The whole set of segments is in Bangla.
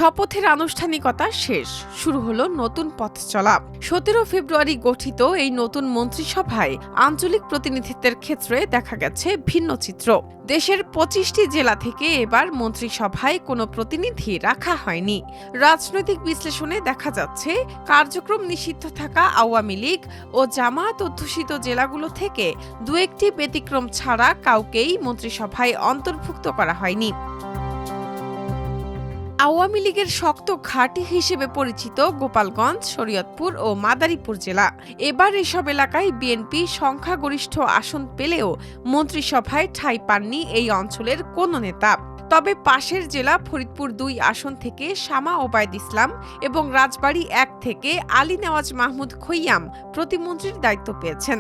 শপথের আনুষ্ঠানিকতা শেষ, শুরু হলো নতুন পথ চলা। 17 ফেব্রুয়ারি গঠিত এই নতুন মন্ত্রিসভায় আঞ্চলিক প্রতিনিধিত্বের ক্ষেত্রে দেখা গেছে ভিন্ন চিত্র। দেশের 25টি জেলা থেকে এবার মন্ত্রিসভায় কোনো প্রতিনিধি রাখা হয়নি। রাজনৈতিক বিশ্লেষণে দেখা যাচ্ছে কার্যক্রম নিষিদ্ধ থাকা আওয়ামী লীগ ও জামায়াত অধ্যুষিত জেলাগুলো থেকে দু একটি ব্যতিক্রম ছাড়া কাউকেই মন্ত্রিসভায় অন্তর্ভুক্ত করা হয়নি। আওয়ামী লীগের শক্ত ঘাঁটি হিসেবে পরিচিত গোপালগঞ্জ, শরীয়তপুর ও মাদারীপুর জেলা। এবার এসব এলাকায় বিএনপি সংখ্যাগরিষ্ঠ আসন পেলেও মন্ত্রিসভায় ঠাঁই পাননি এই অঞ্চলের কোনো নেতা। তবে পাশের জেলা ফরিদপুর 2 আসন থেকে শামা ওবায়দ ইসলাম এবং রাজবাড়ী 1 থেকে আলী নেওয়াজ মাহমুদ খৈয়াম প্রতিমন্ত্রীর দায়িত্ব পেয়েছেন।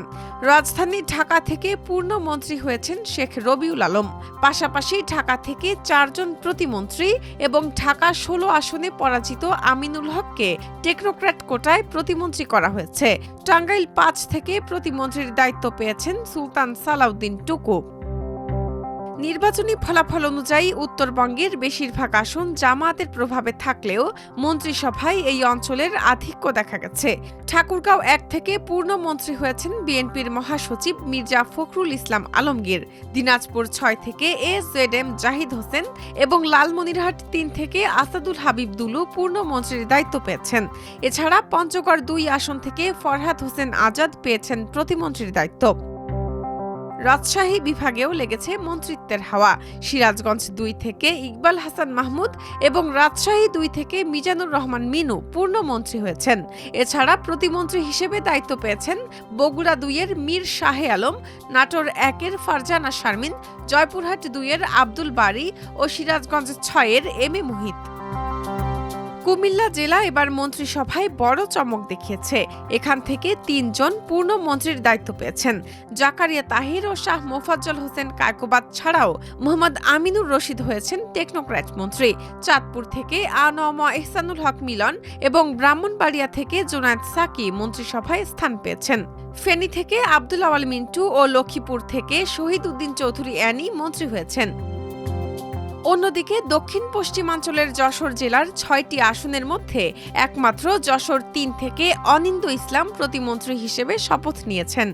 রাজধানী ঢাকা থেকে পূর্ণমন্ত্রী হয়েছেন শেখ রবিউল আলম। পাশাপাশি ঢাকা থেকে 4 জন প্রতিমন্ত্রী এবং ঢাকা 16 আসনে পরাজিত আমিনুল হককে টেকনোক্র্যাট কোটায় প্রতিমন্ত্রী করা হয়েছে। টাঙ্গাইল 5 থেকে প্রতিমন্ত্রীর দায়িত্ব পেয়েছেন সুলতান সালাউদ্দিন টুকু। নির্বাচনী ফলাফল অনুযায়ী উত্তরবঙ্গের বেশিরভাগ আসন জামায়াতের প্রভাবে থাকলেও মন্ত্রিসভায় এই অঞ্চলের আধিক্য দেখা গেছে। ঠাকুরগাঁও 1 থেকে পূর্ণমন্ত্রী হয়েছেন বিএনপির মহাসচিব মির্জা ফখরুল ইসলাম আলমগীর। দিনাজপুর 6 থেকে এজেডএম জাহিদ হোসেন এবং লালমনিরহাট 3 থেকে আসাদুল হাবিব দুলু পূর্ণমন্ত্রীর দায়িত্ব পেয়েছেন। এছাড়া পঞ্চগড় 2 আসন থেকে ফরহাদ হোসেন আজাদ পেয়েছেন প্রতিমন্ত্রীর দায়িত্ব। রাজশাহী বিভাগেও লেগেছে মন্ত্রিত্বের হাওয়া। সিরাজগঞ্জ 2 থেকে ইকবাল হাসান মাহমুদ এবং রাজশাহী 2 থেকে মিজানুর রহমান মিনু পূর্ণমন্ত্রী হয়েছেন। এছাড়া প্রতিমন্ত্রী হিসেবে দায়িত্ব পেয়েছেন বগুড়া 2 এর মীর শাহে আলম, নাটোর 1 এর ফারজানা শারমিন, জয়পুরহাট 2 এর আব্দুল বারী ও সিরাজগঞ্জ 6 এর এম এ মুহিত। কুমিল্লা জেলা এবার মন্ত্রিসভায় বড় চমক দেখিয়েছে। এখান থেকে 3 জন পূর্ণমন্ত্রীর দায়িত্ব পেয়েছেন। জাকারিয়া তাহির ও শাহ মোফাজ্জল হোসেন কায়কোবাদ ছাড়াও মোহাম্মদ আমিনুর রশিদ হয়েছেন টেকনোক্র্যাট মন্ত্রী। চাঁদপুর থেকে আনম এহসানুল হক মিলন এবং ব্রাহ্মণবাড়িয়া থেকে জোনায়েদ সাকি মন্ত্রিসভায় স্থান পেয়েছেন। ফেনী থেকে আব্দুল আওয়াল মিন্টু ও লক্ষ্মীপুর থেকে শহীদ উদ্দিন চৌধুরী অ্যানি মন্ত্রী হয়েছেন। অন্যদিকে দক্ষিণ পশ্চিমাঞ্চলের যশোর জেলার 6টি আসনের মধ্যে একমাত্র যশোর 3 থেকে অনিন্দ্য ইসলাম প্রতিমন্ত্রী হিসেবে শপথ নিয়েছেন।